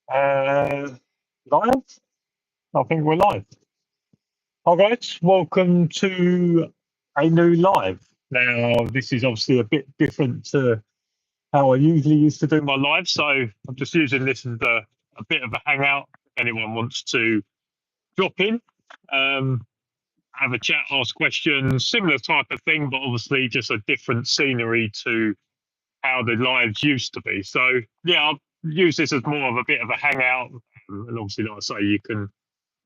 Uh, Live? I think we're live. All right, welcome to a new live. Now, this is obviously a bit different to how I usually used to do my live, so I'm just using this as a bit of a hangout. If anyone wants to drop in, um, have a chat, ask questions, similar type of thing, but obviously just a different scenery to how the lives used to be. So, yeah, I'll use this as more of a bit of a hangout. And obviously, like I say, you can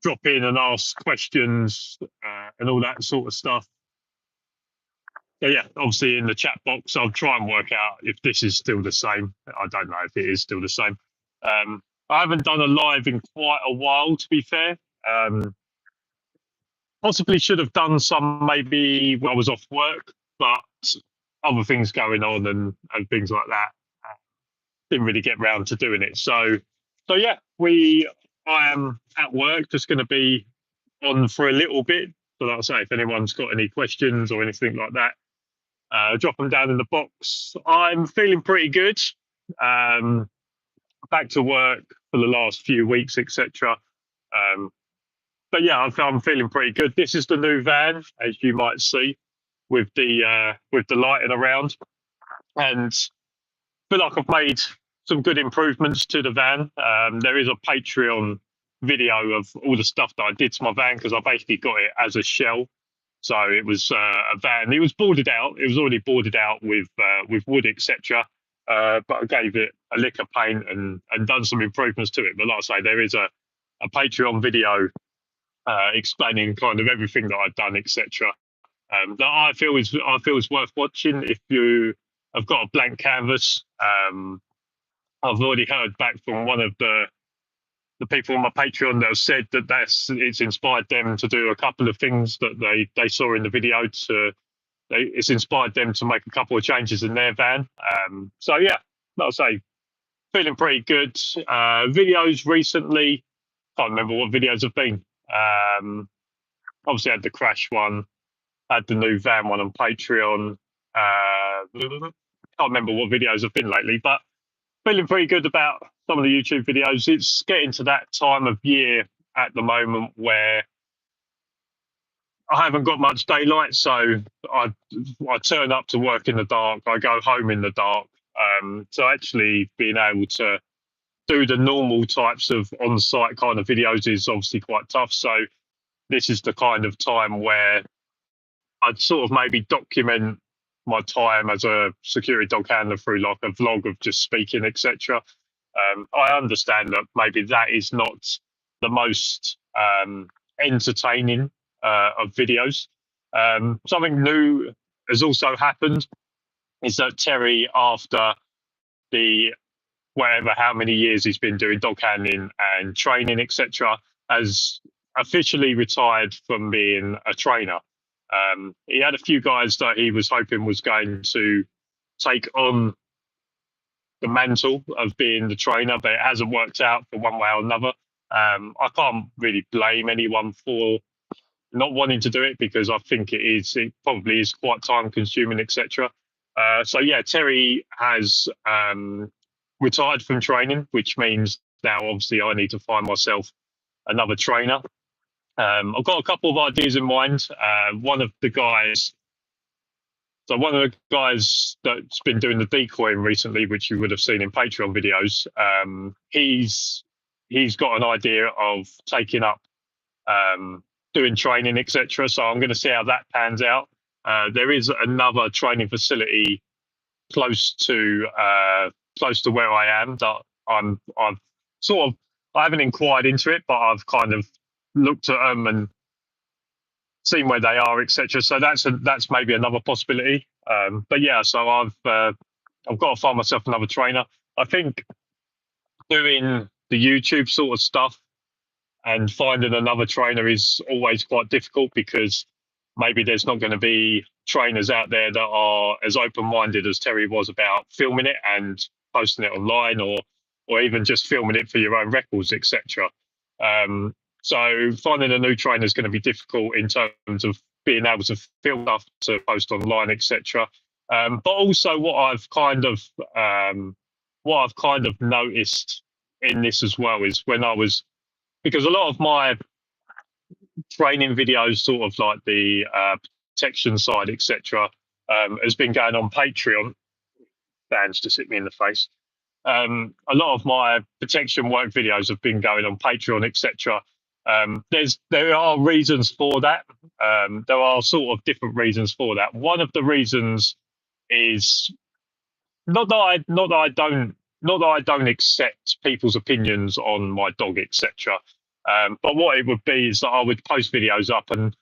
drop in and ask questions and all that sort of stuff. So yeah, obviously in the chat box, I'll try and work out if this is still the same. I don't know if it is still the same. I haven't done a live in quite a while, to be fair. Possibly should have done some maybe when I was off work, but other things going on and things like that. Didn't really get round to doing it. So yeah, I am at work, just going to be on for a little bit. So like I say, if anyone's got any questions or anything like that, drop them down in the box. I'm feeling pretty good. Um, Back to work for the last few weeks, etc. But yeah, I'm feeling pretty good. This is the new van, as you might see, with the lighting around, and I feel like I've made some good improvements to the van. There is a Patreon video of all the stuff that I did to my van because I basically got it as a shell. So it was a van. It was boarded out. It was already boarded out with wood, etc. But I gave it a lick of paint and done some improvements to it. But like I say, there is a Patreon video explaining kind of everything that I've done, etc. That I feel is worth watching if you have got a blank canvas. I've already heard back from one of the people on my Patreon that have said that it's inspired them to do a couple of things that they saw in the video. It's inspired them to make a couple of changes in their van. So yeah, like I say, feeling pretty good. Videos recently, can't remember what videos have been. Obviously, I had the crash one, had the new van one on Patreon. Can't remember what videos have been lately, but feeling pretty good about some of the YouTube videos. It's getting to that time of year at the moment where I haven't got much daylight, so I turn up to work in the dark. I go home in the dark. So actually being able to do the normal types of on-site kind of videos is obviously quite tough. So this is the kind of time where I'd sort of maybe document my time as a security dog handler through like a vlog of just speaking, etc. I understand that maybe that is not the most entertaining of videos. Something new has also happened is that Terry, after the whatever how many years he's been doing dog handling and training, etc., has officially retired from being a trainer. He had a few guys that he was hoping was going to take on the mantle of being the trainer, but it hasn't worked out for one way or another. I can't really blame anyone for not wanting to do it because I think it probably is quite time consuming, etc. So yeah, Terry has retired from training, which means now obviously I need to find myself another trainer. I've got a couple of ideas in mind. One of the guys that's been doing the decoying recently, which you would have seen in Patreon videos, he's got an idea of taking up doing training, etc. So I'm going to see how that pans out. There is another training facility close to where I am that I haven't inquired into it, but I've kind of looked at them and seen where they are, etc. So that's maybe another possibility. But yeah, so I've got to find myself another trainer. I think doing the YouTube sort of stuff and finding another trainer is always quite difficult because maybe there's not going to be trainers out there that are as open-minded as Terry was about filming it and posting it online, or even just filming it for your own records, etc. So finding a new trainer is going to be difficult in terms of being able to film stuff to post online, etc. But also what I've kind of noticed in this as well is when I was, because a lot of my training videos, sort of like the protection side, etc., has been going on Patreon. Fans just hit me in the face. A lot of my protection work videos have been going on Patreon, etc. There are reasons for that. There are sort of different reasons for that. One of the reasons is not that I don't accept people's opinions on my dog, etc. But what it would be is that I would post videos up, and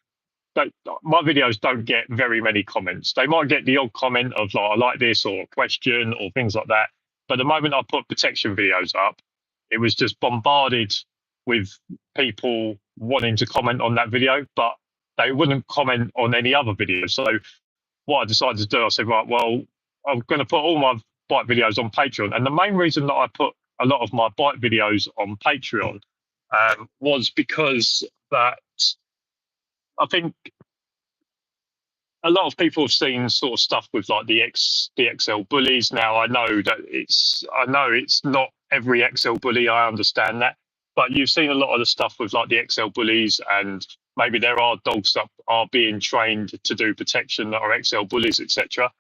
my videos don't get very many comments. They might get the odd comment of like, I like this, or a question, or things like that. But the moment I put protection videos up, it was just bombarded with people wanting to comment on that video, but they wouldn't comment on any other video. So what I decided to do, I said, right, well, I'm going to put all my bike videos on Patreon. And the main reason that I put a lot of my bike videos on Patreon was because that I think a lot of people have seen sort of stuff with like the XL bullies. Now I know it's not every XL bully. I understand that, but you've seen a lot of the stuff with like the XL bullies, and maybe there are dogs that are being trained to do protection that are XL bullies, etc.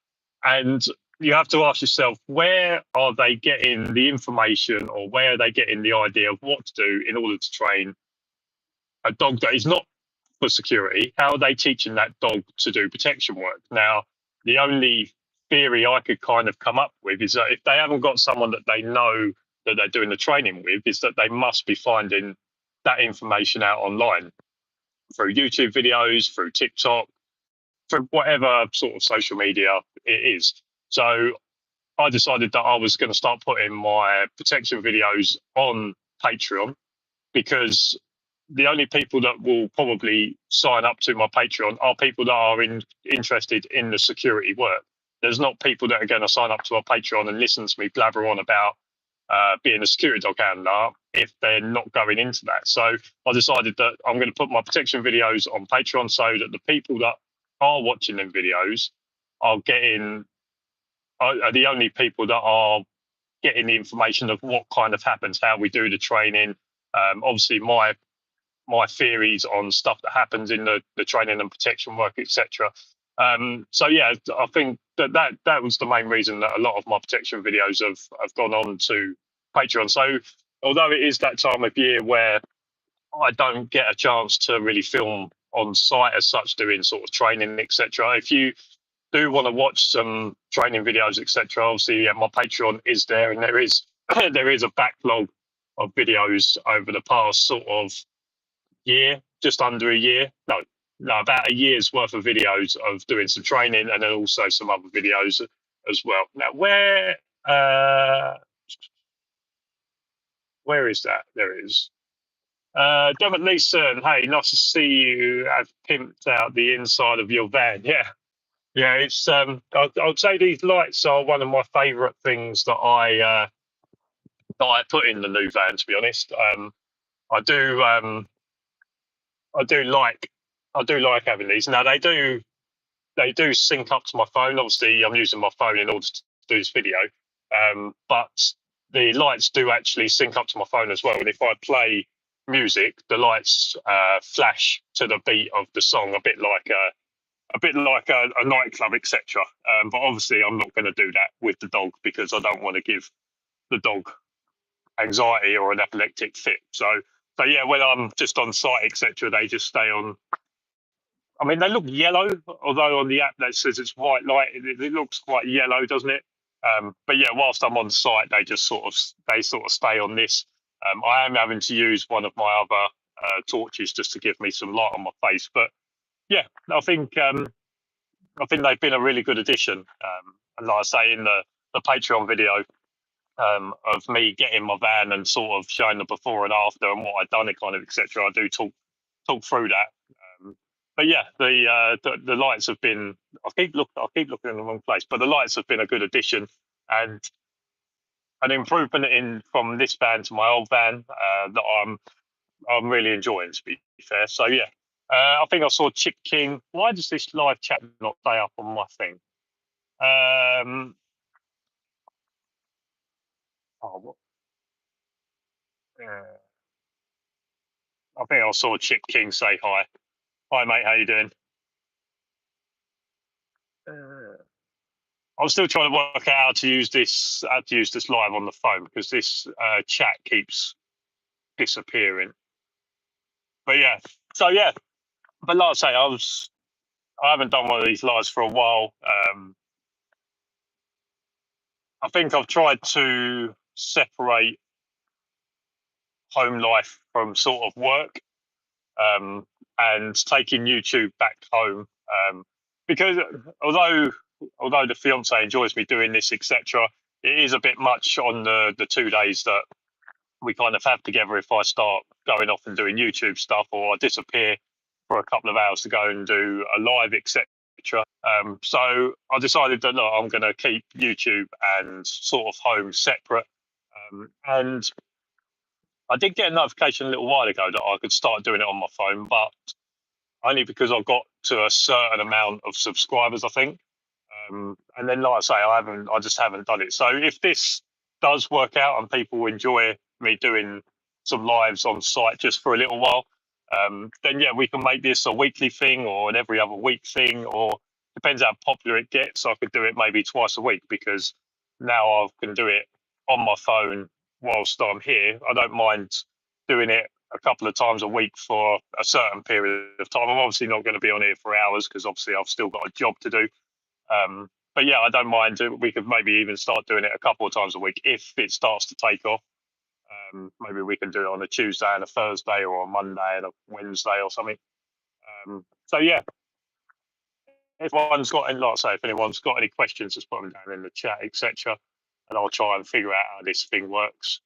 And you have to ask yourself, where are they getting the information, or where are they getting the idea of what to do in order to train a dog that is not for security? How are they teaching that dog to do protection work? Now, the only theory I could kind of come up with is that if they haven't got someone that they know that they're doing the training with, is that they must be finding that information out online through YouTube videos, through TikTok, through whatever sort of social media it is. So I decided that I was going to start putting my protection videos on Patreon, because the only people that will probably sign up to my Patreon are people that are interested in the security work. There's not people that are going to sign up to our Patreon and listen to me blabber on about being a security dog handler if they're not going into that. So I decided that I'm going to put my protection videos on Patreon so that the people that are watching them videos are the only people that are getting the information of what kind of happens, how we do the training. Obviously, my theories on stuff that happens in the training and protection work, etc. So yeah, I think that was the main reason that a lot of my protection videos have gone on to Patreon. So although it is that time of year where I don't get a chance to really film on site as such, doing sort of training, etc. If you do want to watch some training videos, etc., obviously my Patreon is there, and there is there is a backlog of videos over the past sort of year, just under a year. No, about a year's worth of videos of doing some training, and then also some other videos as well. Now, where is that? There it is. Dermot Leeson, hey, nice to see you. Have pimped out the inside of your van. Yeah. It's I'd say these lights are one of my favourite things that I put in the new van. To be honest, I do. I do like having these. Now they do sync up to my phone. Obviously, I'm using my phone in order to do this video, but the lights do actually sync up to my phone as well. And if I play music, the lights flash to the beat of the song, a bit like a nightclub, etc. But obviously, I'm not going to do that with the dog, because I don't want to give the dog anxiety or an epileptic fit. So yeah, when I'm just on site, etc., they just stay on. I mean, they look yellow, although on the app that says it's white light, it looks quite yellow, doesn't it? But yeah, whilst I'm on site, they sort of stay on this. I am having to use one of my other torches just to give me some light on my face. But yeah, I think they've been a really good addition. And like I say, in the Patreon video of me getting my van and sort of showing the before and after and what I'd done, it kind of, etc. I do talk through that. But yeah, the lights have been. I keep looking in the wrong place, but the lights have been a good addition and an improvement in from this van to my old van that I'm really enjoying, to be fair. So yeah, I think I saw Chip King. Why does this live chat not stay up on my thing? What? I think I saw Chip King say hi. Hi, mate. How you doing? I'm still trying to work out how to use this live on the phone because this chat keeps disappearing. But yeah, so yeah. But like I say, I haven't done one of these lives for a while. I think I've tried to separate home life from sort of work, and taking YouTube back home, because although although the fiance enjoys me doing this, etc., it is a bit much on the 2 days that we kind of have together if I start going off and doing YouTube stuff or I disappear for a couple of hours to go and do a live, etc. So I decided that look, I'm going to keep YouTube and sort of home separate. And I did get a notification a little while ago that I could start doing it on my phone, but only because I got to a certain amount of subscribers, I think. And then, like I say, I just haven't done it. So if this does work out and people enjoy me doing some lives on site just for a little while, then yeah, we can make this a weekly thing or an every other week thing, or depends how popular it gets. I could do it maybe twice a week because now I can do it on my phone whilst I'm here. I don't mind doing it a couple of times a week for a certain period of time. I'm obviously not going to be on here for hours because obviously I've still got a job to do. But yeah, I don't mind. We could maybe even start doing it a couple of times a week if it starts to take off. Maybe we can do it on a Tuesday and a Thursday, or a Monday and a Wednesday, or something. So yeah, if anyone's got, and like I say, if anyone's got any questions, just put them down in the chat, etc., and I'll try and figure out how this thing works.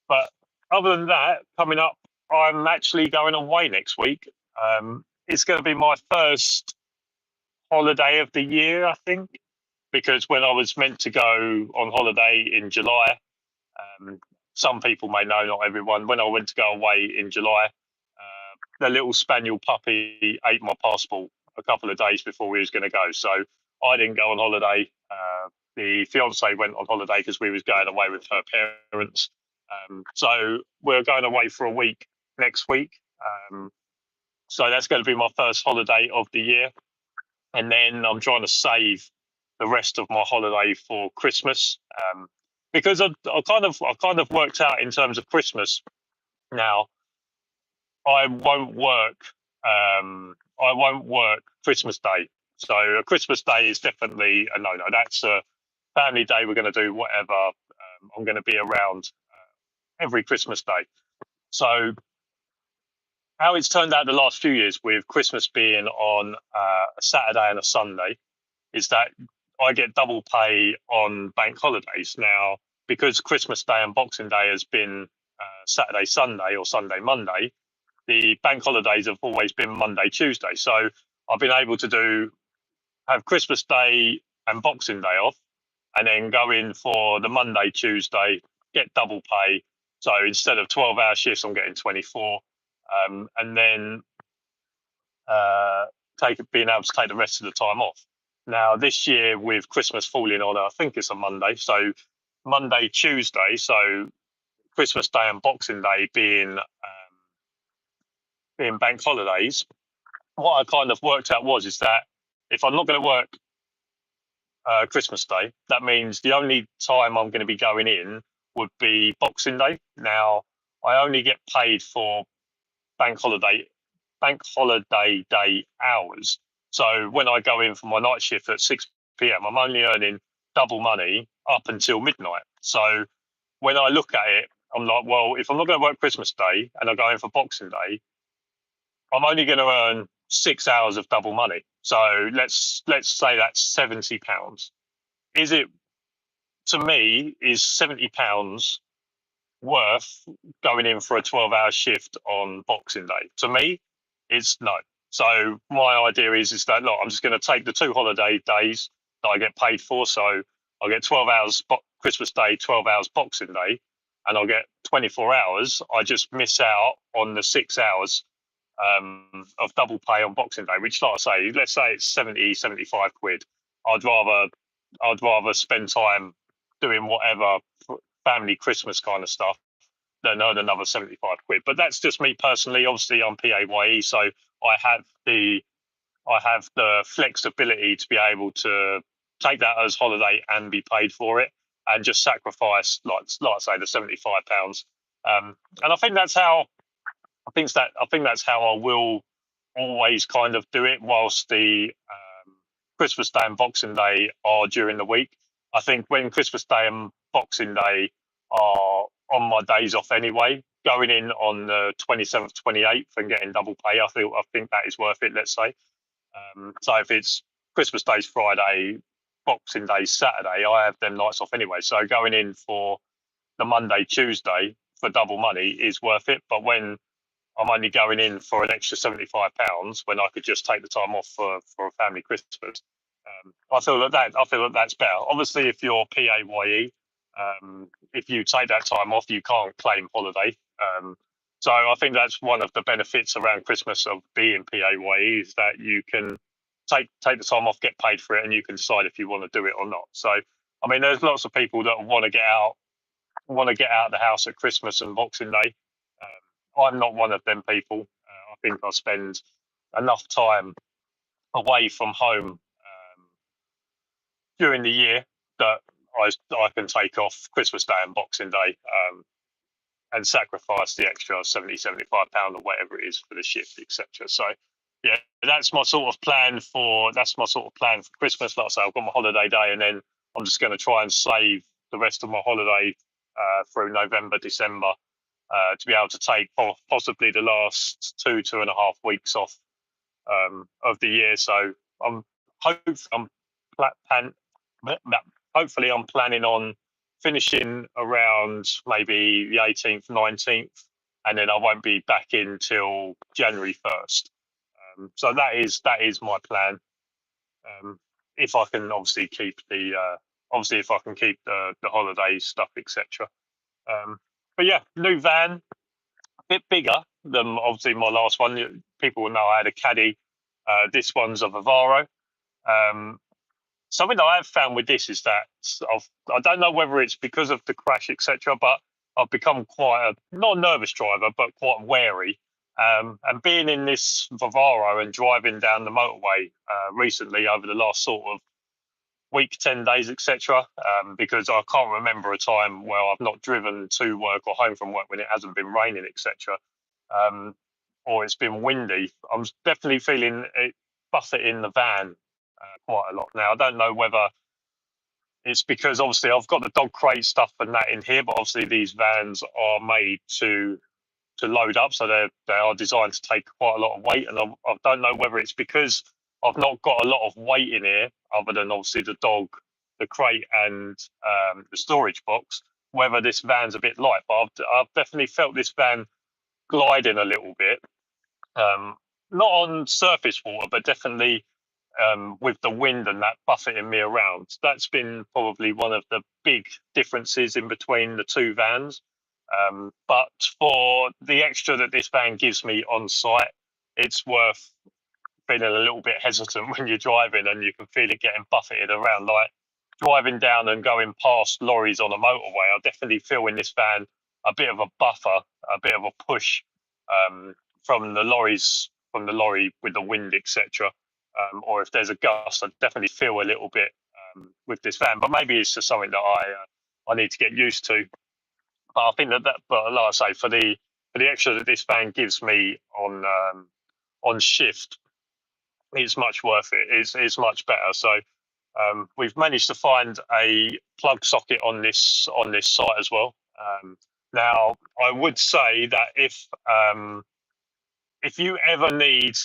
But other than that, coming up, I'm actually going away next week. It's going to be my first holiday of the year, I think, because when I was meant to go on holiday in July, um, some people may know, not everyone, when I went to go away in July, the little spaniel puppy ate my passport a couple of days before we was going to go. So I didn't go on holiday. The fiance went on holiday because we was going away with her parents. So we're going away for a week next week. So that's going to be my first holiday of the year. And then I'm trying to save the rest of my holiday for Christmas, because I kind of worked out in terms of Christmas. Now I won't work. I won't work Christmas Day. So a Christmas Day is definitely a no-no. That's a family day. We're going to do whatever. I'm going to be around every Christmas Day. So how it's turned out the last few years with Christmas being on a Saturday and a Sunday is that I get double pay on bank holidays. Now, because Christmas Day and Boxing Day has been Saturday, Sunday, or Sunday, Monday, the bank holidays have always been Monday, Tuesday. So I've been able to have Christmas Day and Boxing Day off, and then go in for the Monday, Tuesday, get double pay. So instead of 12-hour shifts, I'm getting 24. And then being able to take the rest of the time off. Now, this year with Christmas falling on, I think it's a Monday. So Monday, Tuesday. So Christmas Day and Boxing Day being bank holidays. What I kind of worked out is that if I'm not going to work Christmas Day, that means the only time I'm going to be going in would be Boxing Day. Now, I only get paid for bank holiday day hours. So when I go in for my night shift at 6 p.m., I'm only earning double money up until midnight. So when I look at it, I'm like, well, if I'm not going to work Christmas Day and I go in for Boxing Day, I'm only going to earn 6 hours of double money. So let's say that's £70. Is it, to me, is £70 worth going in for a 12-hour shift on Boxing Day? To me, it's no. So my idea is that, look, I'm just going to take the 2 holiday days that I get paid for. So I'll get 12 hours Christmas Day, 12 hours Boxing Day, and I'll get 24 hours. I just miss out on the 6 hours of double pay on Boxing Day, which, like I say, let's say it's 70, 75 quid. I'd rather spend time doing whatever family Christmas kind of stuff, then earn another 75 quid. But that's just me personally. Obviously, I'm PAYE, so I have the flexibility to be able to take that as holiday and be paid for it, and just sacrifice, like I say, the £75. And I think that's how I will always kind of do it, whilst the Christmas Day and Boxing Day are during the week. I think when Christmas Day and Boxing Day are on my days off anyway, going in on the 27th, 28th and getting double pay, I think that is worth it, let's say. So if it's Christmas Day's Friday, Boxing Day's Saturday, I have them nights off anyway. So going in for the Monday, Tuesday for double money is worth it. But when I'm only going in for an extra £75 when I could just take the time off for a family Christmas, I feel that's better. Obviously, if you're PAYE, if you take that time off, you can't claim holiday. So I think that's one of the benefits around Christmas of being PAYE, is that you can take the time off, get paid for it, and you can decide if you want to do it or not. So I mean, there's lots of people that want to get out of the house at Christmas and Boxing Day. I'm not one of them people. I think I spend enough time away from home during the year that I can take off Christmas Day and Boxing Day, and sacrifice the extra 75 pound or whatever it is for the shift, etc. So yeah, that's my sort of plan for Christmas. Like I say, I've got my holiday day, and then I'm just going to try and save the rest of my holiday through November, December, to be able to take possibly the last 2.5 weeks off of the year. So I'm hopefully I'm planning on finishing around maybe the 18th, 19th, and then I won't be back in till January 1st. So that is my plan. If I can obviously keep the holiday stuff, etc. But yeah, new van, a bit bigger than obviously my last one. People will know I had a Caddy. This one's a Vivaro. Something that I've found with this is that I don't know whether it's because of the crash, etc., but I've become quite not a nervous driver, but quite wary. And being in this Vivaro and driving down the motorway recently over the last sort of week, 10 days, etc., because I can't remember a time where I've not driven to work or home from work when it hasn't been raining, etc., or it's been windy. I'm definitely feeling it buffeting the van quite a lot now. I don't know whether it's because obviously I've got the dog crate stuff and that in here, but obviously these vans are made to load up, so they are designed to take quite a lot of weight, and I don't know whether it's because I've not got a lot of weight in here, other than obviously the dog, the crate, and the storage box, whether this van's a bit light. But I've definitely felt this van gliding a little bit, not on surface water, but definitely with the wind and that buffeting me around. That's been probably one of the big differences in between the two vans. But for the extra that this van gives me on site, it's worth feeling a little bit hesitant when you're driving and you can feel it getting buffeted around. Like driving down and going past lorries on a motorway, I definitely feel in this van a bit of a buffer, a bit of a push from the lorry with the wind, etc. Or if there's a gust, I definitely feel a little bit with this van. But maybe it's just something that I need to get used to. But I think but like I say, for the extra that this van gives me on shift, it's much worth it. It's much better. So we've managed to find a plug socket on this site as well. Now I would say that if you ever need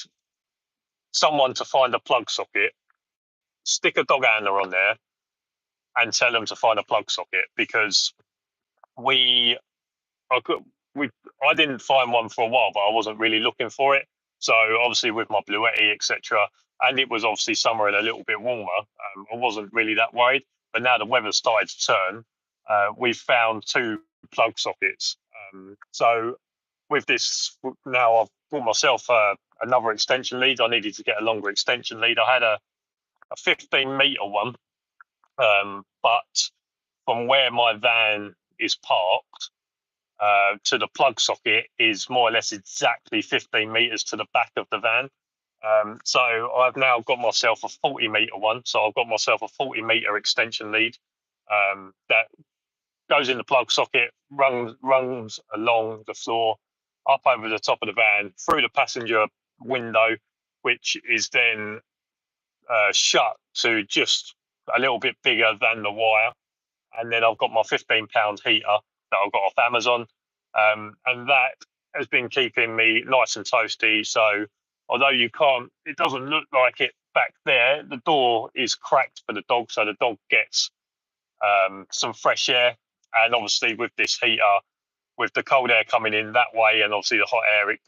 someone to find a plug socket, stick a dog handler on there and tell them to find a plug socket, because I didn't find one for a while, but I wasn't really looking for it. So obviously with my Bluetti, etc., and it was obviously summer and a little bit warmer, I wasn't really that worried. But now the weather started to turn, we've found two plug sockets. So with this, now I've bought myself another extension lead. I needed to get a longer extension lead. I had a 15-meter one, but from where my van is parked, to the plug socket is more or less exactly 15 meters to the back of the van. So I've now got myself a 40-meter one. So I've got myself a 40-meter extension lead that goes in the plug socket, runs along the floor, up over the top of the van, through the passenger window, which is then shut to just a little bit bigger than the wire. And then I've got my 15-pound heater that I've got off Amazon. And that has been keeping me nice and toasty. So although it doesn't look like it back there, the door is cracked for the dog. So the dog gets some fresh air. And obviously with this heater, with the cold air coming in that way, and obviously the hot air, it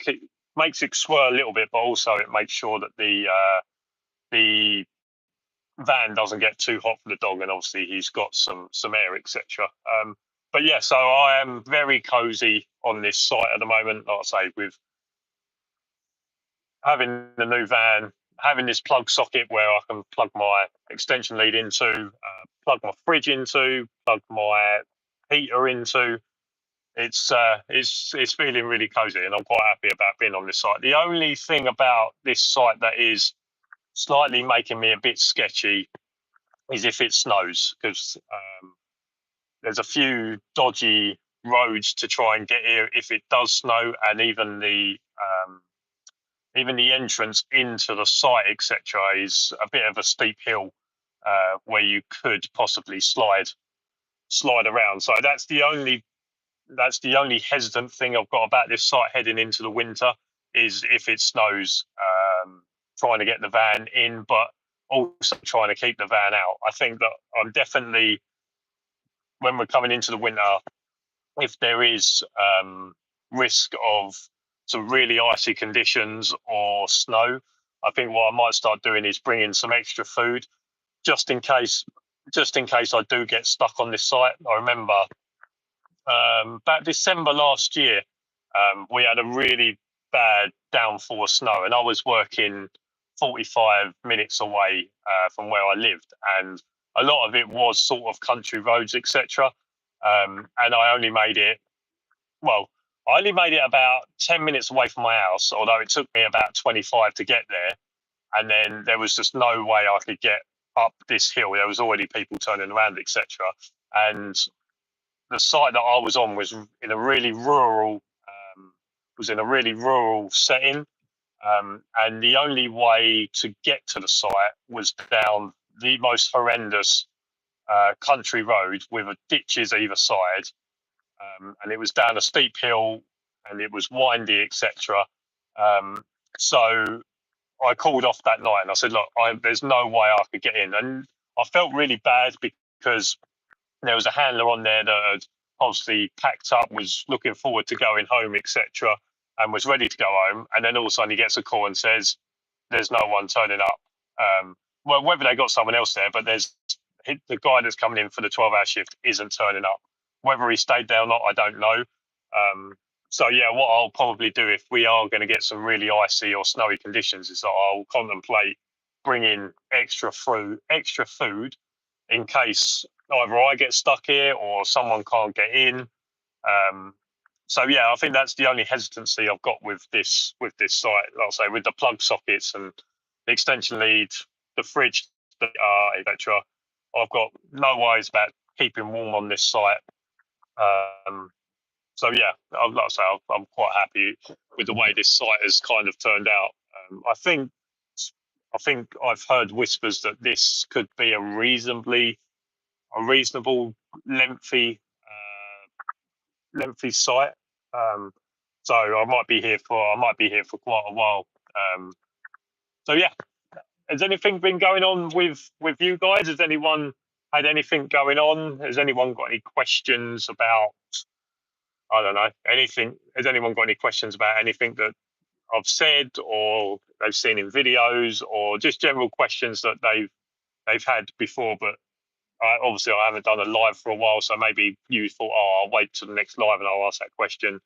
makes it swirl a little bit, but also it makes sure that the van doesn't get too hot for the dog, and obviously he's got some air, etc. But yeah, so I am very cozy on this site at the moment. Like I say, with having the new van, having this plug socket where I can plug my extension lead into, plug my fridge into, plug my heater into. It's feeling really cozy, and I'm quite happy about being on this site. The only thing about this site that is slightly making me a bit sketchy is if it snows, because there's a few dodgy roads to try and get here if it does snow, and even the entrance into the site, etc., is a bit of a steep hill where you could possibly slide around. So that's the only hesitant thing I've got about this site heading into the winter, is if it snows, trying to get the van in, but also trying to keep the van out. I think that I'm definitely, when we're coming into the winter, if there is risk of some really icy conditions or snow, I think what I might start doing is bringing some extra food just in case. Just in case I do get stuck on this site. I remember back December last year, we had a really bad downfall of snow, and I was working 45 minutes away from where I lived, and a lot of it was sort of country roads, etc. And I only made it, well, I only made it about 10 minutes away from my house, although it took me about 25 to get there. And then there was just no way I could get up this hill. There was already people turning around, etc. And the site that I was on was in a really rural, setting, and the only way to get to the site was down the most horrendous country road with ditches either side, and it was down a steep hill, and it was windy, etc. Um, so I called off that night, and I said, "Look, there's no way I could get in," and I felt really bad because there was a handler on there that had obviously packed up, was looking forward to going home, etc., and was ready to go home. And then all of a sudden he gets a call and says, "There's no one turning up." Well, whether they got someone else there, but there's the guy that's coming in for the 12-hour shift isn't turning up. Whether he stayed there or not, I don't know. So yeah, what I'll probably do if we are going to get some really icy or snowy conditions is that I'll contemplate bringing extra food in case either I get stuck here or someone can't get in. So yeah, I think that's the only hesitancy I've got with this site. Like I say, with the plug sockets and the extension lead, the fridge, etc. I've got no worries about keeping warm on this site. So yeah, like I say, I'm quite happy with the way this site has kind of turned out. I think I've heard whispers that this could be a reasonable lengthy site. Um, so I might be here for quite a while. So yeah, has anything been going on with you guys? Has anyone had anything going on? Has anyone got any questions about, I don't know, anything? Has anyone got any questions about anything that I've said or they've seen in videos, or just general questions that they've had before? But obviously I haven't done a live for a while, so maybe you thought, oh, I'll wait till the next live and I'll ask that question.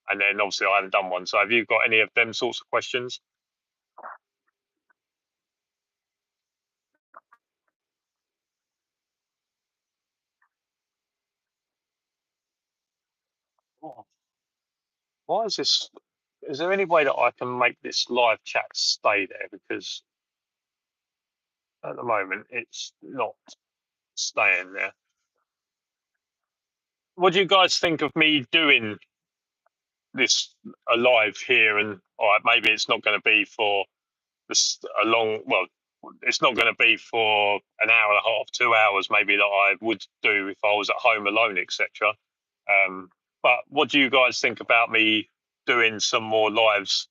And then obviously I haven't done one. So have you got any of them sorts of questions? Why is this? Is there any way that I can make this live chat stay there? Because at the moment it's not staying there. What do you guys think of me doing this live here? And all right, maybe it's not going to be for this a long. Well, it's not going to be for an hour and a half, 2 hours, maybe that I would do if I was at home alone, etc. But what do you guys think about me doing some more lives,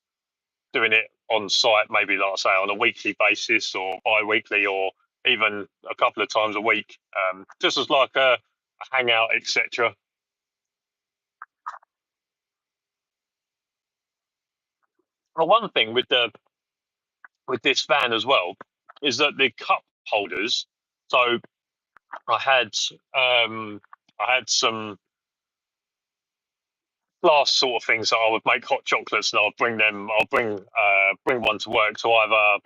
doing it on site, maybe like I say on a weekly basis or bi-weekly or even a couple of times a week, just as like a hangout, etc. Well, one thing with this van as well is that the cup holders. So I had I had some glass sort of things that I would make hot chocolates, and I'll bring them. I'll bring one to work to either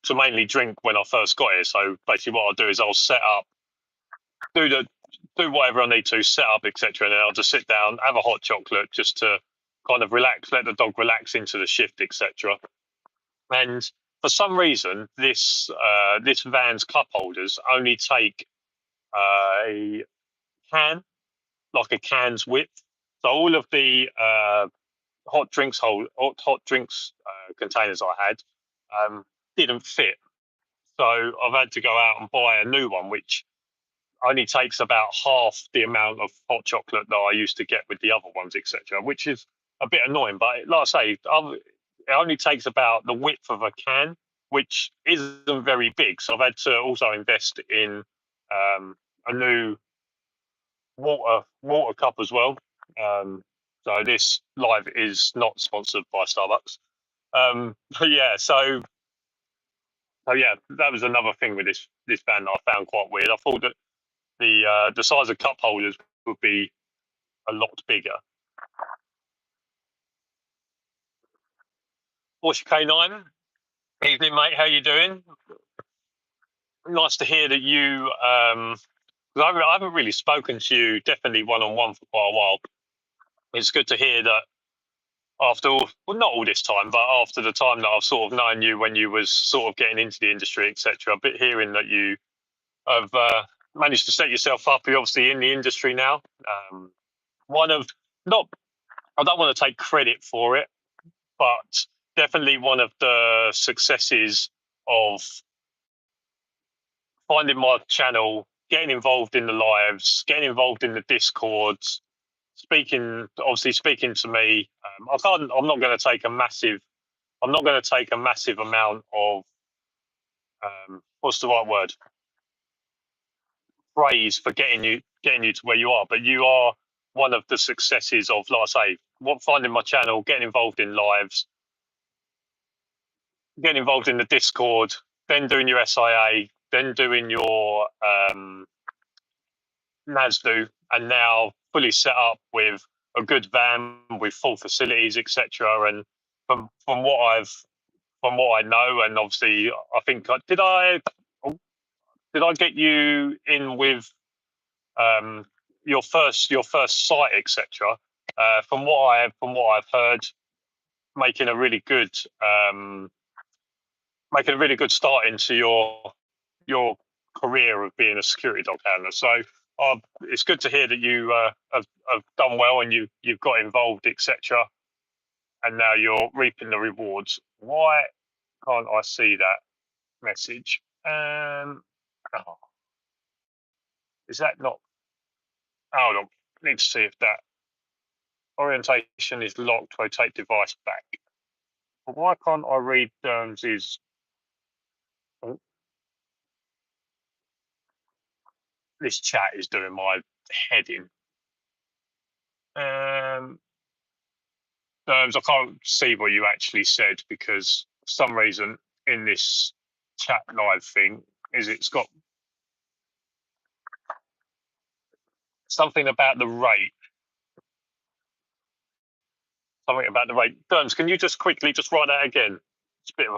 to mainly drink when I first got here. So basically, what I'll do is I'll set up, do the do whatever I need to, set up, etc. And then I'll just sit down, have a hot chocolate, just to kind of relax, let the dog relax into the shift, etc. And for some reason, this van's cup holders only take a can, like a can's width. So all of the hot drinks containers I had didn't fit. So I've had to go out and buy a new one, which only takes about half the amount of hot chocolate that I used to get with the other ones, etc. Which is a bit annoying. But like I say, it only takes about the width of a can, which isn't very big. So I've had to also invest in a new water cup as well. So this live is not sponsored by Starbucks. But yeah, so yeah, that was another thing with this band that I found quite weird. I thought that the size of cup holders would be a lot bigger. What's your K9? Evening, mate. How you doing? Nice to hear that you. I haven't really spoken to you, definitely one on one for quite a while. It's good to hear that after all, well, not all this time, but after the time that I've sort of known you when you was sort of getting into the industry, etc. But hearing that you have managed to set yourself up, you're obviously in the industry now. One of not, I don't want to take credit for it, but definitely one of the successes of finding my channel, getting involved in the lives, getting involved in the discords, obviously speaking to me. I'm not going to take a massive. I'm not going to take a massive amount of what's the right word? Praise for getting you to where you are, but you are one of the successes of, like I say, finding my channel, getting involved in lives, getting involved in the Discord, then doing your SIA, then doing your NASDO, and now fully set up with a good van with full facilities, etc. And from what I know, and obviously I think did I get you in with your first site, etc. From what I've heard, making a really good making a really good start into your career of being a security dog handler. So it's good to hear that you have done well and you've got involved, etc. And now you're reaping the rewards. Why can't I see that message? Oh, is that not? Hold on. Need to see if that orientation is locked. Rotate device back. But why can't I read Derms's? Oh, this chat is doing my head in. Derms, I can't see what you actually said because for some reason in this chat live thing it's got something about the rate. Something about the rate. Derms, can you just quickly just write that again? It's a bit of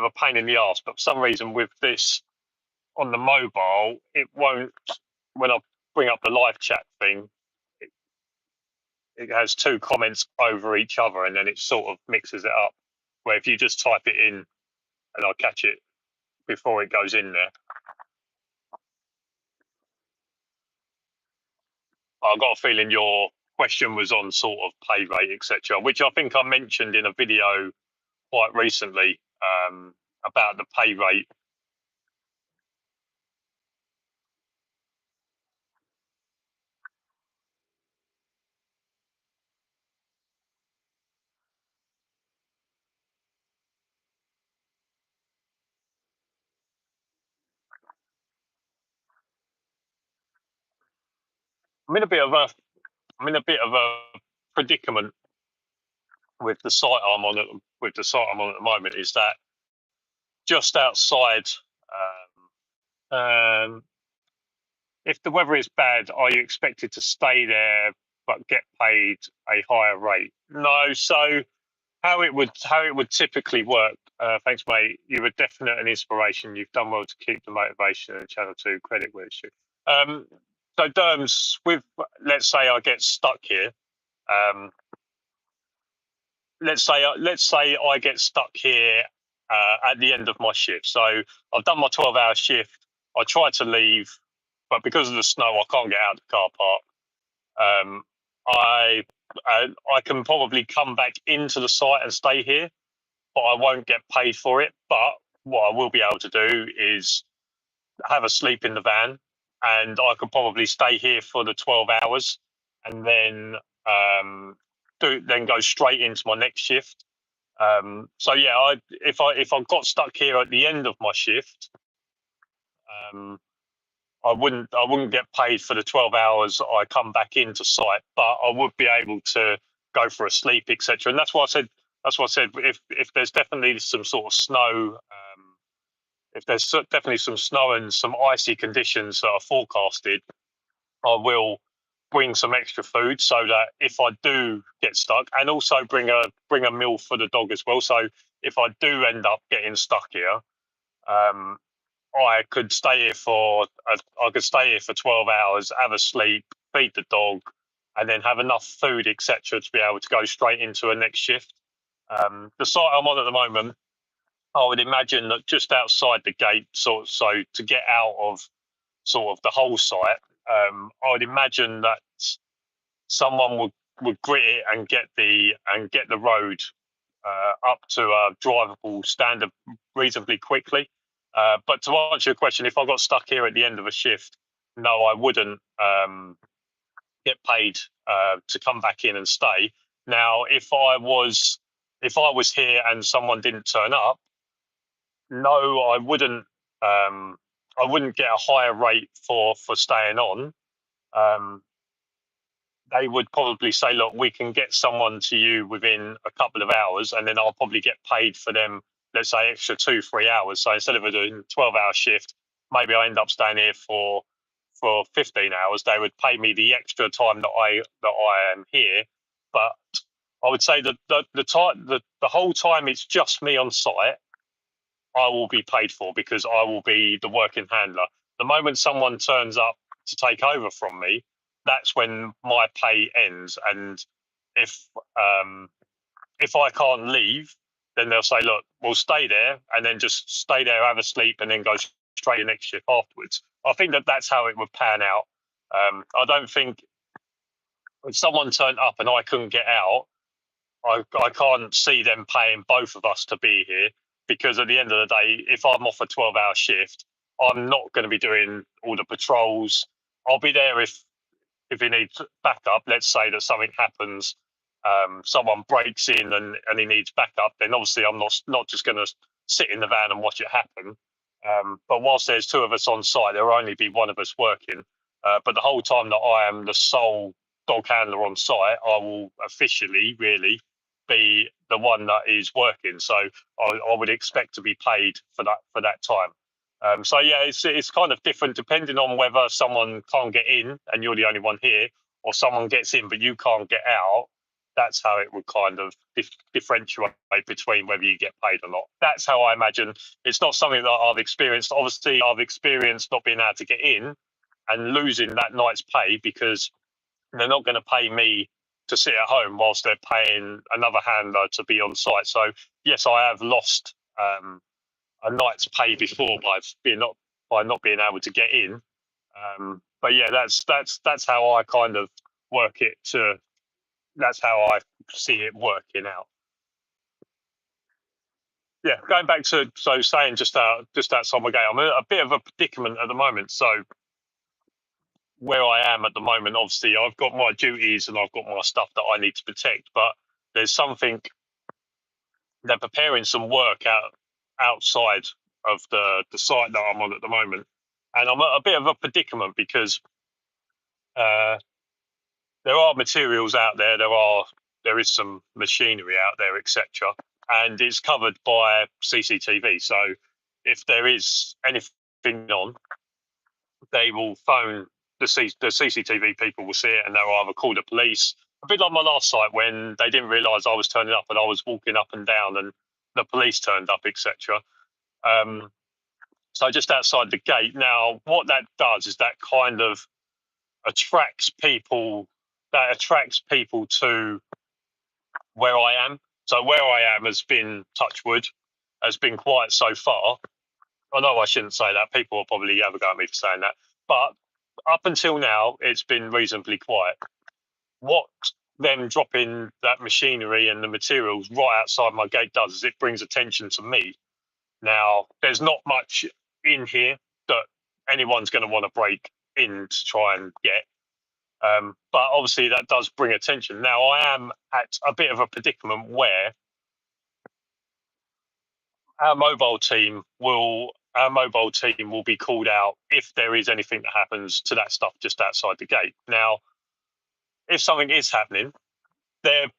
a pain in the ass. But for some reason with this on the mobile, it won't. When I bring up the live chat thing, it has two comments over each other, and then it sort of mixes it up. Where if you just type it in, and I'll catch it before it goes in there. I've got a feeling your question was on sort of pay rate, etc., which I think I mentioned in a video quite recently about the pay rate. I'm in a bit of a I'm in a bit of a predicament with the site I'm on at the moment. Is that just outside? Um, if the weather is bad, are you expected to stay there but get paid a higher rate? No. So how it would typically work. Thanks, mate. You were definite an inspiration. You've done well to keep the motivation and Channel 2 credit where it should. So Derms, with let's say I get stuck here. Let's say I get stuck here at the end of my shift. So I've done my 12-hour shift. I try to leave, but because of the snow, I can't get out of the car park. I can probably come back into the site and stay here, but I won't get paid for it. But what I will be able to do is have a sleep in the van, and I could probably stay here for the 12 hours, and then then go straight into my next shift. So yeah, if I got stuck here at the end of my shift, I wouldn't get paid for the 12 hours I come back into site, but I would be able to go for a sleep, etc. And that's why I said if there's definitely some sort of snow, if there's definitely some snow and some icy conditions that are forecasted, I will bring some extra food so that if I do get stuck, and also bring a meal for the dog as well. So if I do end up getting stuck here, I could stay here for 12 hours, have a sleep, feed the dog, and then have enough food, etc., to be able to go straight into a next shift. The site I'm on at the moment, I would imagine that just outside the gate, so to get out of sort of the whole site, I would imagine that someone would grit it and get the road up to a drivable standard reasonably quickly. But to answer your question, if I got stuck here at the end of a shift, no, I wouldn't get paid to come back in and stay. Now, if I was here and someone didn't turn up, no, I wouldn't. I wouldn't get a higher rate for staying on. They would probably say, look, we can get someone to you within a couple of hours, and then I'll probably get paid for them, let's say, extra 2-3 hours. So instead of doing 12-hour shift, maybe I end up staying here for 15 hours. They would pay me the extra time that I am here. But I would say that the whole time it's just me on site, I will be paid for, because I will be the working handler. The moment someone turns up to take over from me, that's when my pay ends. And if I can't leave, then they'll say, look, we'll stay there, and then just stay there, have a sleep, and then go straight to the next shift afterwards. I think that's how it would pan out. I don't think if someone turned up and I couldn't get out, I can't see them paying both of us to be here, because at the end of the day, if I'm off a 12-hour shift, I'm not going to be doing all the patrols. I'll be there if he needs backup. Let's say that something happens, someone breaks in and he needs backup, then obviously I'm not just going to sit in the van and watch it happen. But whilst there's two of us on site, there will only be one of us working. But the whole time that I am the sole dog handler on site, I will officially really be the one that is working. So I would expect to be paid for that time. So yeah, it's kind of different depending on whether someone can't get in and you're the only one here, or someone gets in but you can't get out. That's how it would kind of differentiate between whether you get paid or not. That's how I imagine. It's not something that I've experienced. Obviously, I've experienced not being able to get in and losing that night's pay, because they're not going to pay me to sit at home whilst they're paying another handler to be on site. So yes, I have lost a night's pay before by not being able to get in. But yeah, that's how I kind of work it to. That's how I see it working out. Yeah, going back to saying just outside my gate, I'm in a bit of a predicament at the moment. So where I am at the moment, obviously, I've got my duties and I've got my stuff that I need to protect, but there's something. They're preparing some work outside of the site that I'm on at the moment, and I'm at a bit of a predicament because uh, there are materials out there, there is some machinery out there, etc., and it's covered by CCTV. So if there is anything on, they will phone the CCTV people will see it, and they'll either call the police. A bit like my last site when they didn't realise I was turning up and I was walking up and down, and the police turned up, etc. So just outside the gate. Now, what that does is that kind of attracts people. That attracts people to where I am. So where I am has been, touch wood, has been quiet so far. I know I shouldn't say that. People will probably have a go at me for saying that. But up until now, it's been reasonably quiet. What them dropping that machinery and the materials right outside my gate does is it brings attention to me. Now, there's not much in here that anyone's going to want to break in to try and get. But obviously, that does bring attention. Now, I am at a bit of a predicament where our mobile team will be called out if there is anything that happens to that stuff just outside the gate. Now, if something is happening, they're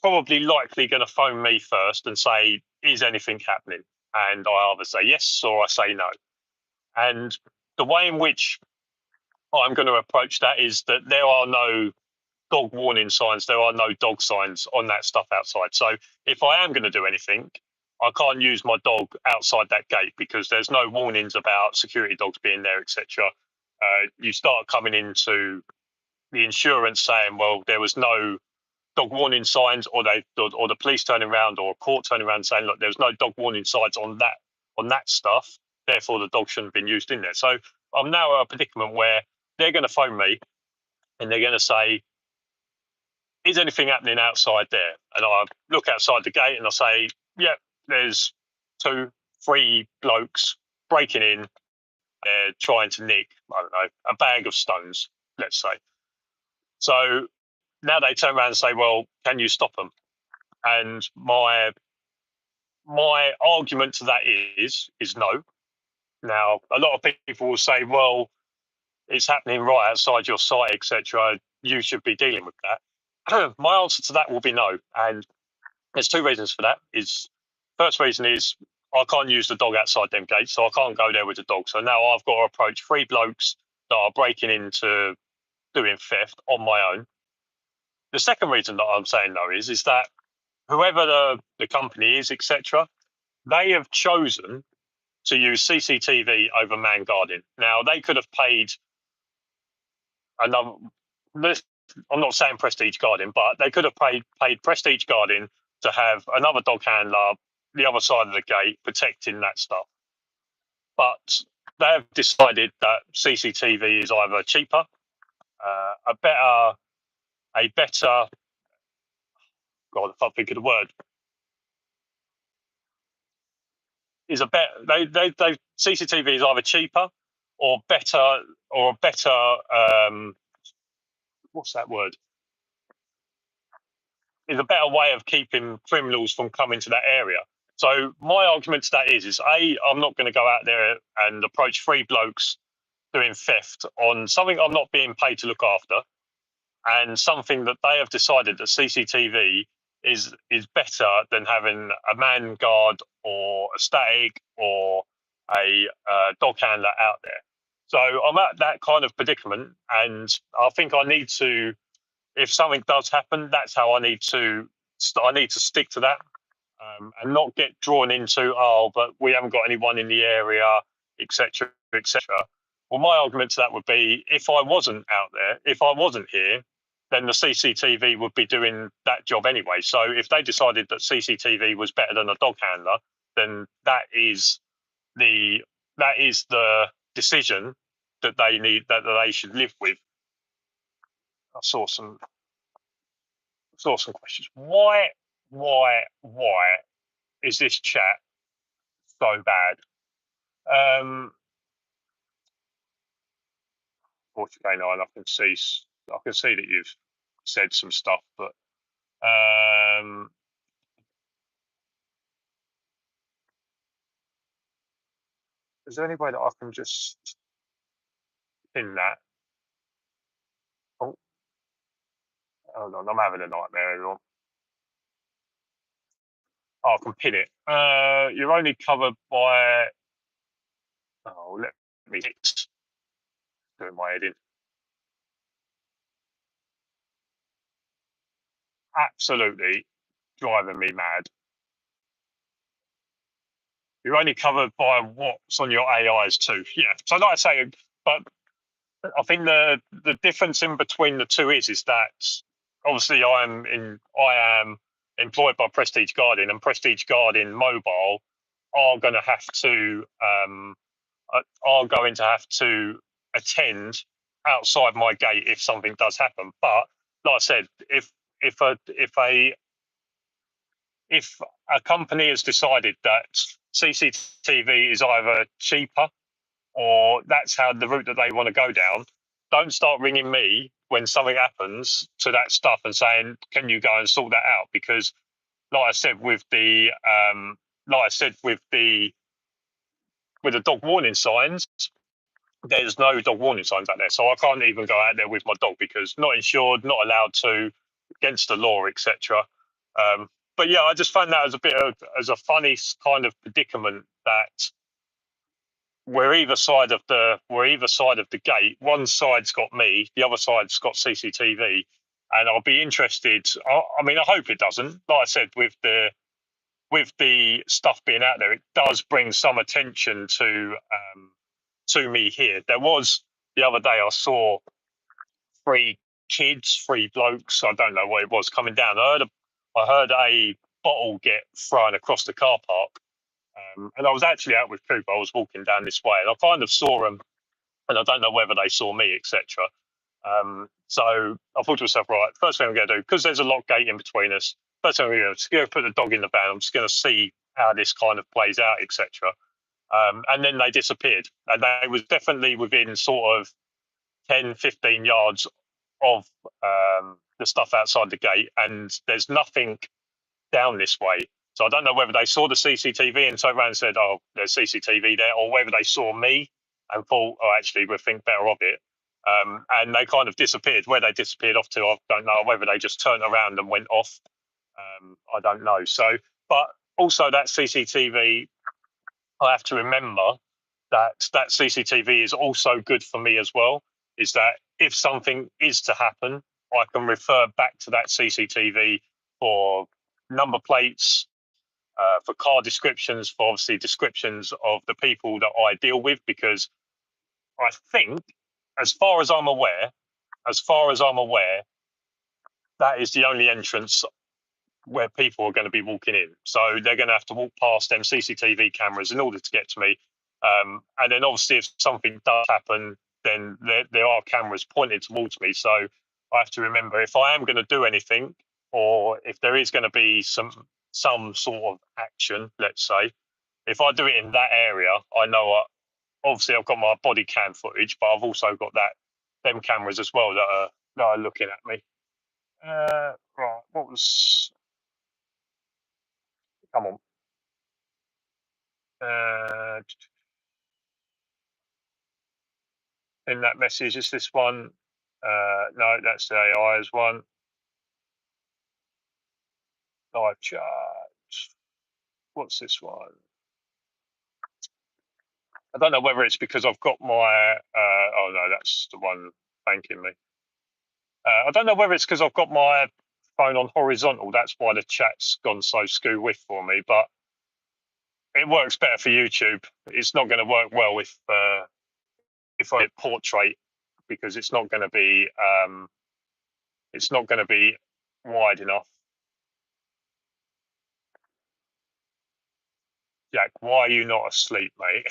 probably likely going to phone me first and say, is anything happening? And I either say yes or I say no. And the way in which I'm going to approach that is that there are no dog warning signs, there are no dog signs on that stuff outside. So if I am going to do anything, I can't use my dog outside that gate because there's no warnings about security dogs being there, etc. You start coming into the insurance saying, well, there was no dog warning signs, or the police turning around or a court turning around saying, look, there's no dog warning signs on that stuff, therefore the dog shouldn't have been used in there. So I'm now at a predicament where they're going to phone me and they're going to say, is anything happening outside there? And I look outside the gate and I say, yeah, there's 2-3 blokes breaking in. They're trying to nick, I don't know, a bag of stones, let's say. So now they turn around and say, well, can you stop them? And my argument to that is no. Now, a lot of people will say, well, it's happening right outside your site, etc. You should be dealing with that. My answer to that will be no. And there's 2 reasons for that. First reason is I can't use the dog outside them gates, so I can't go there with the dog. So now I've got to approach 3 blokes that are breaking into doing theft on my own. The second reason that I'm saying no is that whoever the company is, etc., they have chosen to use CCTV over man guarding. Now, they could have paid another. I'm not saying prestige guarding, but they could have paid prestige guarding to have another dog handler the other side of the gate protecting that stuff. But they have decided that CCTV is either cheaper, a better. God, I can't think of the word. Is a better. They CCTV is either cheaper or better or a better. What's that word? Is a better way of keeping criminals from coming to that area. So my argument to that is I'm not going to go out there and approach 3 blokes doing theft on something I'm not being paid to look after, and something that they have decided that CCTV is better than having a man guard or a static or a dog handler out there. So I'm at that kind of predicament, and I think I need to. If something does happen, that's how I need to stick to that, and not get drawn into, but we haven't got anyone in the area, etc., etc. Well, my argument to that would be, if I wasn't out there, if I wasn't here, then the CCTV would be doing that job anyway. So if they decided that CCTV was better than a dog handler, then that is the decision that they should live with. I saw some questions. Why is this chat so bad? Again, I can see that you've said some stuff, but is there any way that I can just pin that? Oh, hold on, I'm having a nightmare, everyone. Oh, I can pin it. You're only covered by. Oh, let me doing my head in. Absolutely driving me mad. You're only covered by what's on your AIs too. Yeah. So like I say, but I think the difference in between the two is that obviously I am employed by Prestige Guardian, and Prestige Guardian Mobile are going to have to attend outside my gate if something does happen. But like I said, if a company has decided that CCTV is either cheaper or that's how the route that they want to go down, don't start ringing me when something happens to that stuff and saying, "Can you go and sort that out?" Because, like I said, with the dog warning signs, there's no dog warning signs out there, so I can't even go out there with my dog because not insured, not allowed to, against the law, etc. But yeah, I just found that as a funny kind of predicament that we're either side of the gate. One side's got me, the other side's got CCTV, and I'll be interested. I mean, I hope it doesn't. Like I said, with the stuff being out there, it does bring some attention to me here. There was the other day I saw three blokes. I don't know what it was coming down. I heard a bottle get thrown across the car park. And I was actually out with Cooper. I was walking down this way, and I kind of saw them, and I don't know whether they saw me, etc. So I thought to myself, right, first thing I'm going to do, because there's a lock gate in between us, first thing I'm going to do is put the dog in the van. I'm just going to see how this kind of plays out, etc. And then they disappeared, and they was definitely within sort of 10, 15 yards of the stuff outside the gate, and there's nothing down this way. So I don't know whether they saw the CCTV and turned around and said, "Oh, there's CCTV there," or whether they saw me and thought, "Oh, actually, we'll think better of it." And they kind of disappeared. Where they disappeared off to, I don't know. Whether they just turned around and went off, I don't know. So, but also that CCTV, I have to remember that CCTV is also good for me as well. Is that if something is to happen, I can refer back to that CCTV for number plates, for car descriptions, for obviously descriptions of the people that I deal with, because I think, as far as I'm aware, that is the only entrance where people are going to be walking in. So they're going to have to walk past them CCTV cameras in order to get to me. And then obviously if something does happen, then there are cameras pointed towards me. So I have to remember, if I am going to do anything, or if there is going to be some sort of action, let's say, if I do it in that area, I know obviously I've got my body cam footage, but I've also got them cameras as well that are looking at me. Right, what was? Come on. In that message, is this one? No, that's the AI's one. Live chat. What's this one? I don't know whether it's because I've got my. Oh no, that's the one thanking me. I don't know whether it's because I've got my phone on horizontal. That's why the chat's gone so skew with for me. But it works better for YouTube. It's not going to work well if I hit portrait, because it's not going to be. It's not going to be wide enough. Jack, why are you not asleep, mate?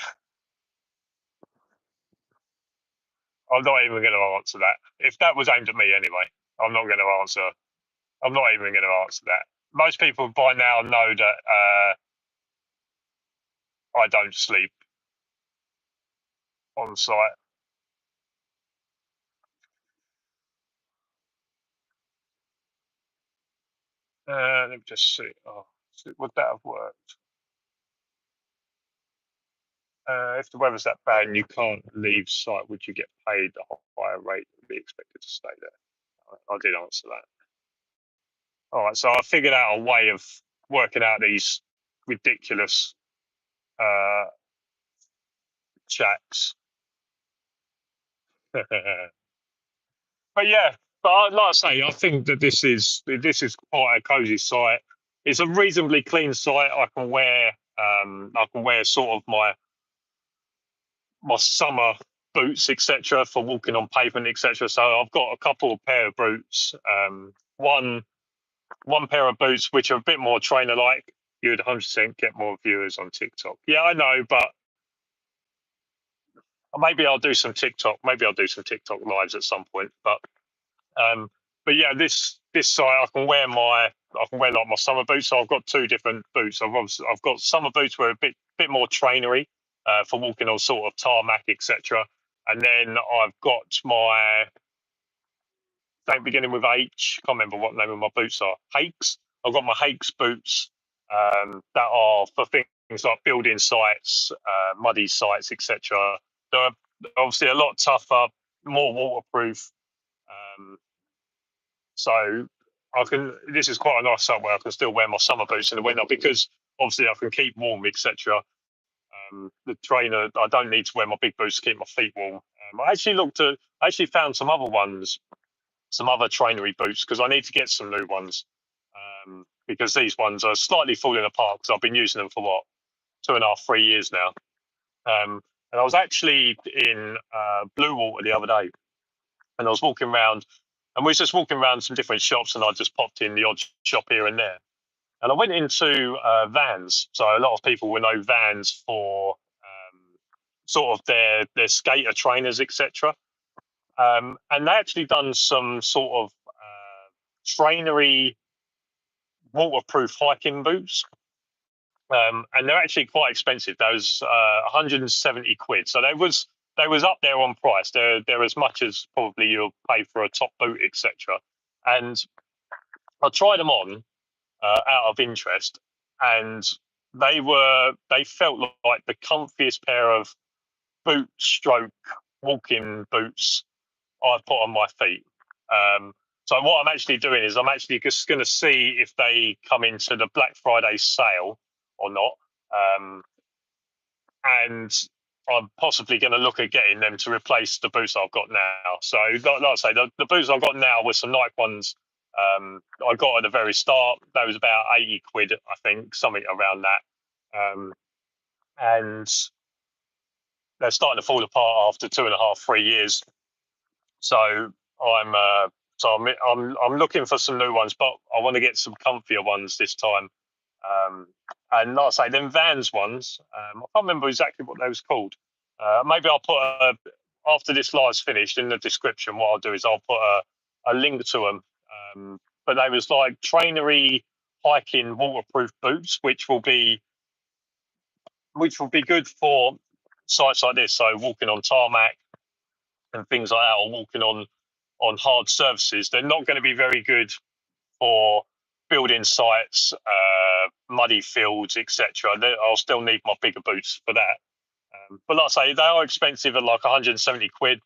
I'm not even going to answer that. If that was aimed at me anyway, I'm not going to answer. I'm not even going to answer that. Most people by now know that I don't sleep on site. Let me just see. Oh, would that have worked? If the weather's that bad and you can't leave site, would you get paid a higher rate and be expected to stay there? I did answer that. All right, so I figured out a way of working out these ridiculous uh, chats. But yeah, like I say, I think that this is quite a cozy site. It's a reasonably clean site. I can wear sort of my summer boots, etc., for walking on pavement, etc. So I've got a couple of pair of boots. One pair of boots which are a bit more trainer like. You'd 100% get more viewers on TikTok. Yeah, I know, but maybe I'll do some TikTok. Maybe I'll do some TikTok lives at some point. Um, but yeah, this site I can wear like my summer boots. So I've got two different boots. I've got summer boots where a bit more trainery for walking on sort of tarmac, etc. And then I've got my name beginning with H. Can't remember what name of my boots are. Hakes. I've got my Hakes boots that are for things like building sites, muddy sites, etc. They're obviously a lot tougher, more waterproof. Um, so I can. This is quite a nice site where I can still wear my summer boots in the winter because obviously I can keep warm, etc. The trainer, I don't need to wear my big boots to keep my feet warm. I actually found some other ones, some other trainery boots because I need to get some new ones because these ones are slightly falling apart because I've been using them for what 2.5, 3 years now. And I was actually in Blue Water the other day, and I was walking around, and we was just walking around some different shops, and I just popped in the odd shop here and there, and I went into Vans. So a lot of people will know Vans for sort of their skater trainers, etc. And they actually done some sort of trainery waterproof hiking boots. And they're actually quite expensive. Those 170 quid. So they was up there on price. They're as much as probably you'll pay for a top boot, etc. And I tried them on out of interest, and they felt like the comfiest pair of boot stroke walking boots I've put on my feet. Um, so what I'm actually doing is I'm actually just going to see if they come into the Black Friday sale or not, and I'm possibly going to look at getting them to replace the boots I've got now. So like I say, the boots I've got now were some Nike ones I got at the very start. That was about 80 quid, I think, something around that. And they're starting to fall apart after 2.5, 3 years. So I'm looking for some new ones, but I want to get some comfier ones this time. And like I say, them Vans ones, I can't remember exactly what they was called. Maybe I'll put after this live's finished in the description. What I'll do is I'll put a link to them. But they was like trainery hiking waterproof boots, which will be good for sites like this. So walking on tarmac and things like that, or walking on hard surfaces. They're not going to be very good for building sites, muddy fields, etc. I'll still need my bigger boots for that. But like I say, they are expensive at like 170 quid.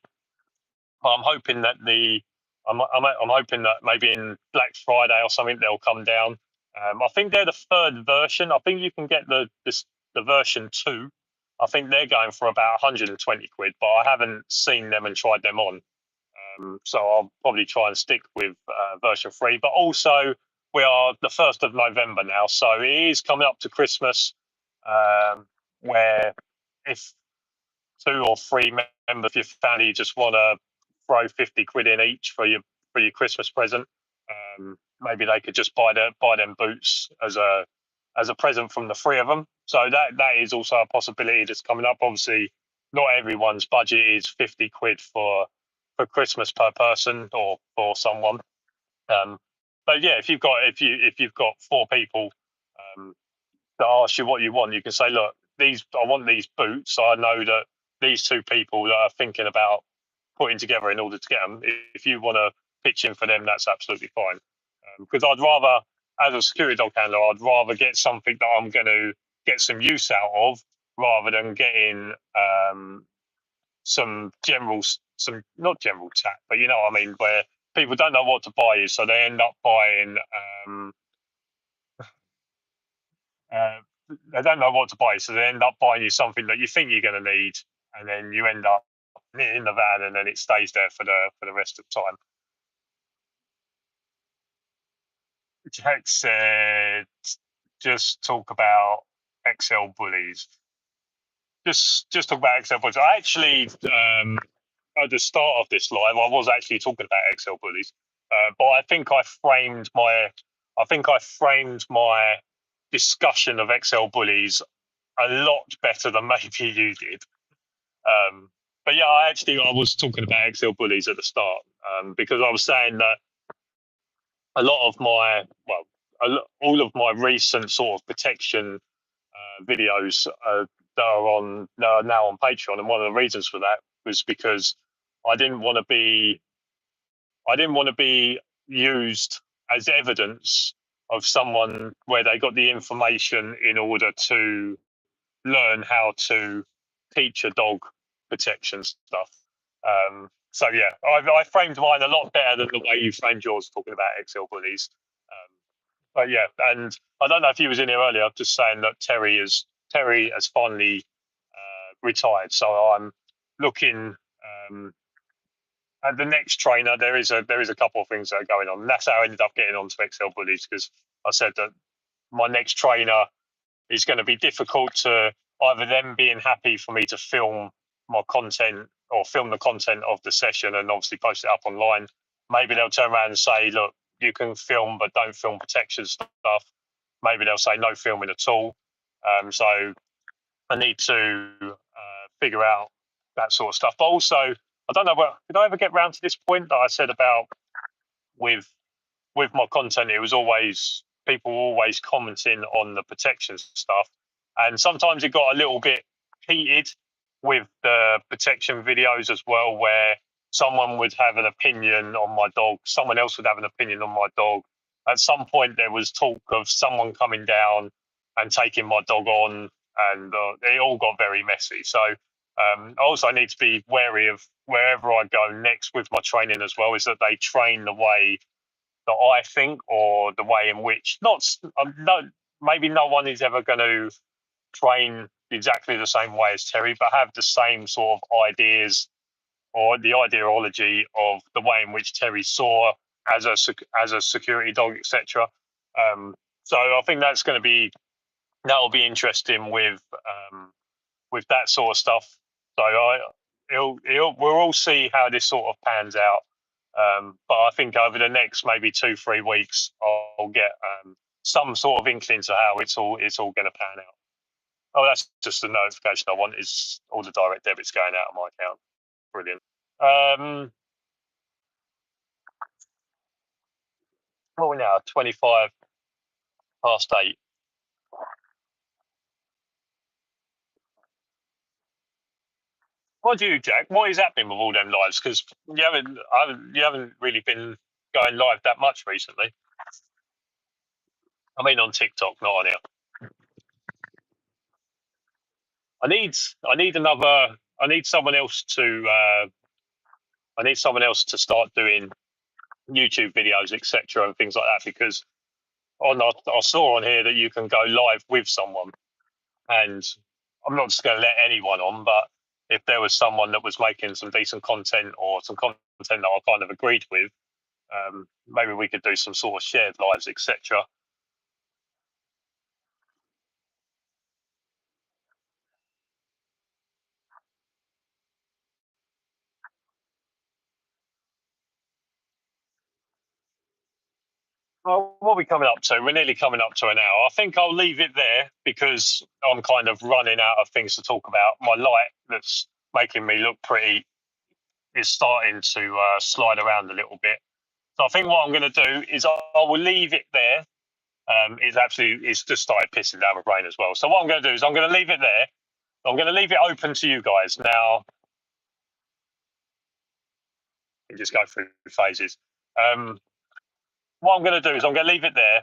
But I'm hoping that I'm hoping that maybe in Black Friday or something they'll come down. I think they're the third version. I think you can get the version 2. I think they're going for about 120 quid, but I haven't seen them and tried them on. So I'll probably try and stick with version 3. But also, we are the 1st of November now, so it is coming up to Christmas, where if 2 or 3 members of your family just want to throw 50 quid in each for your your Christmas present. Maybe they could just buy them boots as a present from the three of them. So that is also a possibility that's coming up. Obviously, not everyone's budget is 50 quid for Christmas per person or for someone. But yeah, if you've got four people that ask you what you want, you can say, look, I want these boots. I know that these two people that are thinking about putting together in order to get them. If you want to pitch in for them, that's absolutely fine. Because I'd rather, as a security dog handler, I'd rather get something that I'm going to get some use out of rather than getting some not general chat, but you know what I mean, where people don't know what to buy you, so they end up buying. Uh, they don't know what to buy, so they end up buying you something that you think you're going to need, and then you end up in the van, and then it stays there for the rest of the time. Jack said, "Just talk about XL bullies. Just talk about XL bullies." I actually, at the start of this live, I was actually talking about XL bullies, but I think I framed my discussion of XL bullies a lot better than maybe you did. But yeah, I was talking about XL bullies at the start because I was saying that a lot of my all of my recent sort of protection videos that are now on Patreon, and one of the reasons for that was because I didn't want to be used as evidence of someone where they got the information in order to learn how to teach a dog protection stuff. So yeah, I framed mine a lot better than the way you framed yours, talking about XL bullies. But yeah, and I don't know if he was in here earlier. I'm just saying that Terry has finally retired, so I'm looking at the next trainer. There is a couple of things that are going on, and that's how I ended up getting onto XL bullies, because I said that my next trainer is going to be difficult to either them being happy for me to film my content or film the content of the session and obviously post it up online. Maybe they'll turn around and say, look, you can film, but don't film protection stuff. Maybe they'll say no filming at all. So I need to figure out that sort of stuff. But also, I don't know, did I ever get round to this point that I said about with my content, it was always people always commenting on the protection stuff, and sometimes it got a little bit heated with the protection videos as well, where someone would have an opinion on my dog, someone else would have an opinion on my dog. At some point, there was talk of someone coming down and taking my dog on, and it all got very messy. So I also need to be wary of wherever I go next with my training as well, is that they train the way that I think, or the way in which maybe no one is ever going to train exactly the same way as Terry, but have the same sort of ideas or the ideology of the way in which Terry saw as a security dog, etc. So I think that'll be interesting with that sort of stuff. So we'll all see how this sort of pans out. But I think over the next maybe 2-3 weeks, I'll get some sort of inkling to how it's all going to pan out. Oh, that's just the notification I want, is all the direct debits going out of my account. Brilliant. What are we now? 25 past 8. What do you, Jack? What is happening with all them lives? Because you haven't really been going live that much recently. I mean, on TikTok, not on here. I need someone else to start doing YouTube videos, etc., and things like that. Because I saw on here that you can go live with someone, and I'm not just going to let anyone on, but if there was someone that was making some decent content or some content that I kind of agreed with, maybe we could do some sort of shared lives, etc. Well, what are we coming up to? We're nearly coming up to an hour. I think I'll leave it there because I'm kind of running out of things to talk about. My light that's making me look pretty is starting to slide around a little bit. So I think what I'm going to do is I will leave it there. It's just started pissing down my brain as well. So what I'm going to do is I'm going to leave it there. I'm going to leave it open to you guys now. You just go through phases. What I'm going to do is I'm going to leave it there.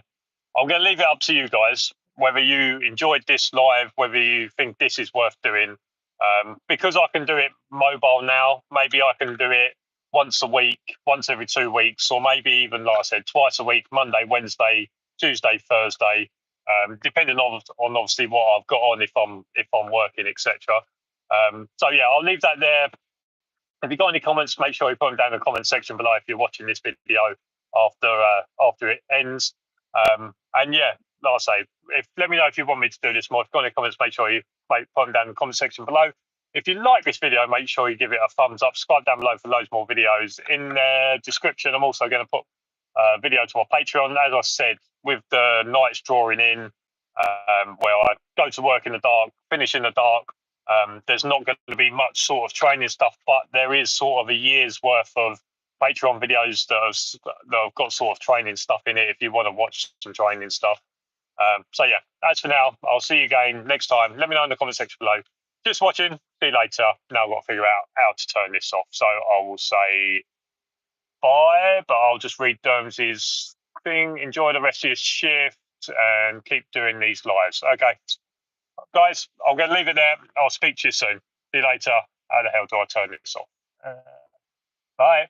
I'm going to leave it up to you guys whether you enjoyed this live, whether you think this is worth doing. Because I can do it mobile now, maybe I can do it once a week, once every 2 weeks, or maybe even, like I said, twice a week, Monday, Wednesday, Tuesday, Thursday, depending on obviously what I've got on if I'm working, etc. So yeah, I'll leave that there. If you've got any comments, make sure you put them down in the comment section below if you're watching this video after it ends. And yeah, like I say, let me know if you want me to do this more. If you've got any comments, make sure you put them down in the comment section below. If you like this video, make sure you give it a thumbs up. Subscribe down below for loads more videos. In the description, I'm also going to put a video to my Patreon. As I said, with the nights drawing in, where I go to work in the dark, finish in the dark, there's not going to be much sort of training stuff, but there is sort of a year's worth of Patreon videos that have got sort of training stuff in it if you want to watch some training stuff. So yeah, that's for now. I'll see you again next time. Let me know in the comment section below. Just watching. See you later. Now I've got to figure out how to turn this off. So I will say bye, but I'll just read Derms's thing. Enjoy the rest of your shift and keep doing these lives. Okay. Guys, I'm going to leave it there. I'll speak to you soon. See you later. How the hell do I turn this off? Bye.